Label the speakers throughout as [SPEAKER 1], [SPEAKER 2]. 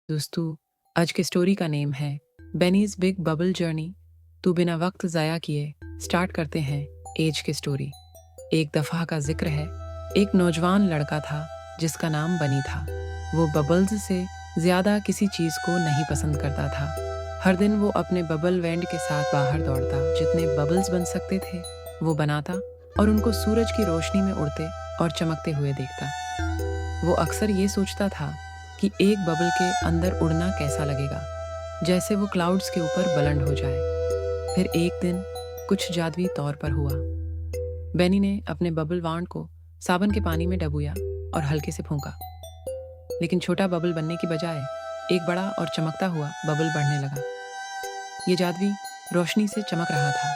[SPEAKER 1] दोस्तों, आज के स्टोरी का नेम है बेनीज बिग बबल जर्नी। तो बिना वक्त ज़ाया किए स्टार्ट करते हैं एज की स्टोरी। एक दफ़ा का जिक्र है, एक नौजवान लड़का था जिसका नाम बनी था। वो बबल्स से ज़्यादा किसी चीज़ को नहीं पसंद करता था। हर दिन वो अपने बबल बैंड के साथ बाहर दौड़ता, जितने बबल्स बन सकते थे वो बनाता और उनको सूरज की रोशनी में उड़ते और चमकते हुए देखता। वो अक्सर ये सोचता था कि एक बबल के अंदर उड़ना कैसा लगेगा, जैसे वो क्लाउड्स के ऊपर बुलंद हो जाए। फिर एक दिन कुछ जादुई तौर पर हुआ। बेनी ने अपने बबल वांड को साबन के पानी में डबोया और हल्के से फूंका, लेकिन छोटा बबल बनने की बजाय एक बड़ा और चमकता हुआ बबल बढ़ने लगा। ये जादुई रोशनी से चमक रहा था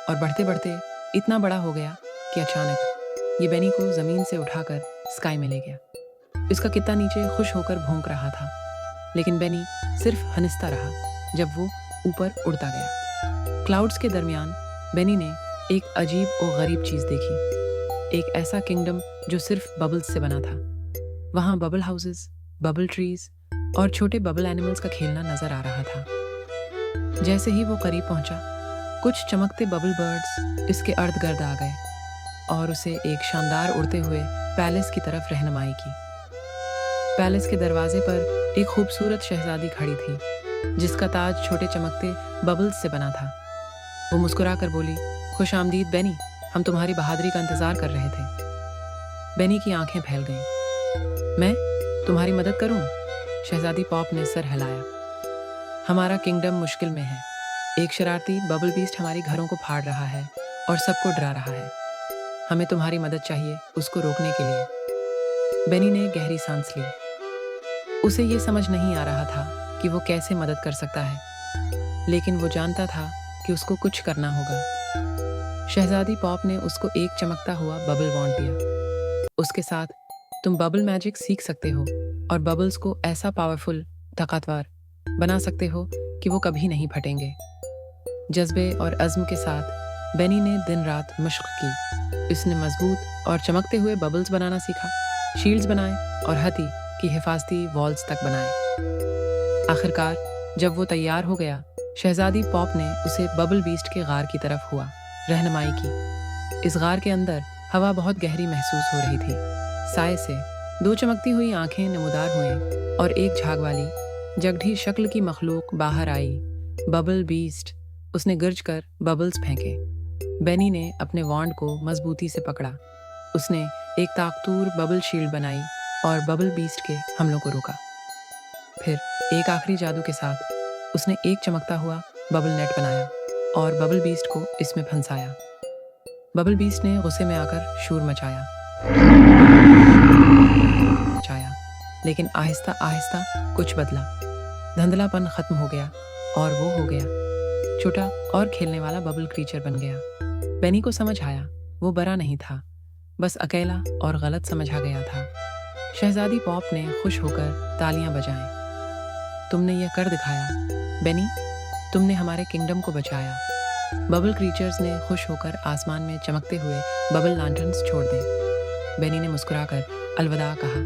[SPEAKER 1] और बढ़ते बढ़ते इतना बड़ा हो गया कि अचानक ये बेनी को जमीन से उठाकर स्काई में ले गया। इसका कितना नीचे खुश होकर भौंक रहा था, लेकिन बेनी सिर्फ हंसता रहा जब वो ऊपर उड़ता गया। क्लाउड्स के दरमियान बेनी ने एक अजीब और गरीब चीज़ देखी, एक ऐसा किंगडम जो सिर्फ बबल्स से बना था। वहाँ बबल हाउसेस, बबल ट्रीज और छोटे बबल एनिमल्स का खेलना नजर आ रहा था। जैसे ही वो करीब पहुंचा, कुछ चमकते बबल बर्ड्स इसके अर्द गिर्द आ गए और उसे एक शानदार उड़ते हुए पैलेस की तरफ रहनुमाई की। पैलेस के दरवाजे पर एक खूबसूरत शहजादी खड़ी थी, जिसका ताज छोटे चमकते बबल्स से बना था। वो मुस्कुरा कर बोली, खुश आमदीद बेनी, हम तुम्हारी बहादुरी का इंतजार कर रहे थे। बेनी की आंखें फैल गईं। मैं तुम्हारी मदद करूं? शहजादी पॉप ने सर हिलाया। हमारा किंगडम मुश्किल में है। एक शरारती बबल बीस्ट हमारे घरों को फाड़ रहा है और सबको डरा रहा है। हमें तुम्हारी मदद चाहिए उसको रोकने के लिए। बेनी ने गहरी सांस ली। उसे ये समझ नहीं आ रहा था कि वो कैसे मदद कर सकता है, लेकिन वो जानता था कि उसको कुछ करना होगा। शहजादी पॉप ने उसको एक चमकता हुआ बबल वॉन्ड दिया। उसके साथ तुम बबल मैजिक सीख सकते हो और बबल्स को ऐसा पावरफुल, ताकतवर बना सकते हो कि वो कभी नहीं फटेंगे। जज्बे और अज़्म के साथ बेनी ने दिन रात मशक़ की। इसने मजबूत और चमकते हुए बबल्स बनाना सीखा, शील्ड्स बनाए और हथी की हिफाजती वॉल्स तक बनाए। आखिरकार जब वो तैयार हो गया, शहजादी पॉप ने उसे बबल बीस्ट के गार की तरफ हुआ रहनुमाई की। इस गार के अंदर हवा बहुत गहरी महसूस हो रही थी। साए से दो चमकती हुई आंखें नमूदार हुईं और एक झाग वाली जगढ़ी शक्ल की मखलूक बाहर आई। बबल बीस्ट, उसने गर्ज कर बबल्स फेंके। बेनी ने अपने वॉन्ड को मजबूती से पकड़ा। उसने एक ताकतूर बबल शील्ड बनाई और बबल बीस्ट के हमलों को रोका। फिर एक आखिरी जादू के साथ उसने एक चमकता हुआ बबल नेट बनाया और बबल बीस्ट को इसमें फंसाया। बबल बीस्ट ने गुस्से में आकर शोर मचाया, लेकिन आहिस्ता आहिस्ता कुछ बदला। धुंधलापन खत्म हो गया और वो हो गया छोटा और खेलने वाला बबल क्रीचर बन गया। बेनी को समझ आया वो बड़ा नहीं था, बस अकेला और गलत समझा गया था। शहजादी पॉप ने खुश होकर तालियां बजाएं। तुमने यह कर दिखाया बेनी, तुमने हमारे किंगडम को बचाया। बबल क्रीचर्स ने खुश होकर आसमान में चमकते हुए बबल लैंटर्न्स छोड़ दें। बेनी ने मुस्कुराकर अलविदा कहा।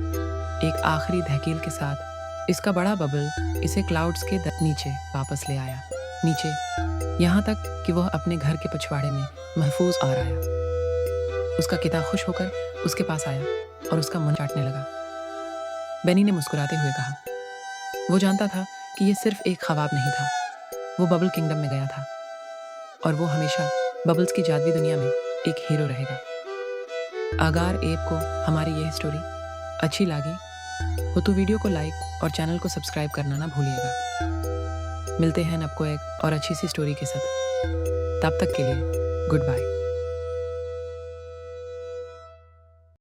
[SPEAKER 1] एक आखिरी धकील के साथ इसका बड़ा बबल इसे क्लाउड्स के नीचे वापस ले आया, नीचे यहाँ तक कि वह अपने घर के पिछवाड़े में महफूज आ आया। उसका किता खुश होकर उसके पास आया और उसका मुंह चाटने लगा। बेनी ने मुस्कुराते हुए कहा, वो जानता था कि ये सिर्फ एक ख्वाब नहीं था। वो बबल किंगडम में गया था और वो हमेशा बबल्स की जादुई दुनिया में एक हीरो रहेगा। अगर आपको हमारी यह स्टोरी अच्छी लगी हो तो वीडियो को लाइक और चैनल को सब्सक्राइब करना ना भूलिएगा। मिलते हैं आपको एक और अच्छी सी स्टोरी के साथ। तब तक के लिए गुड बाय।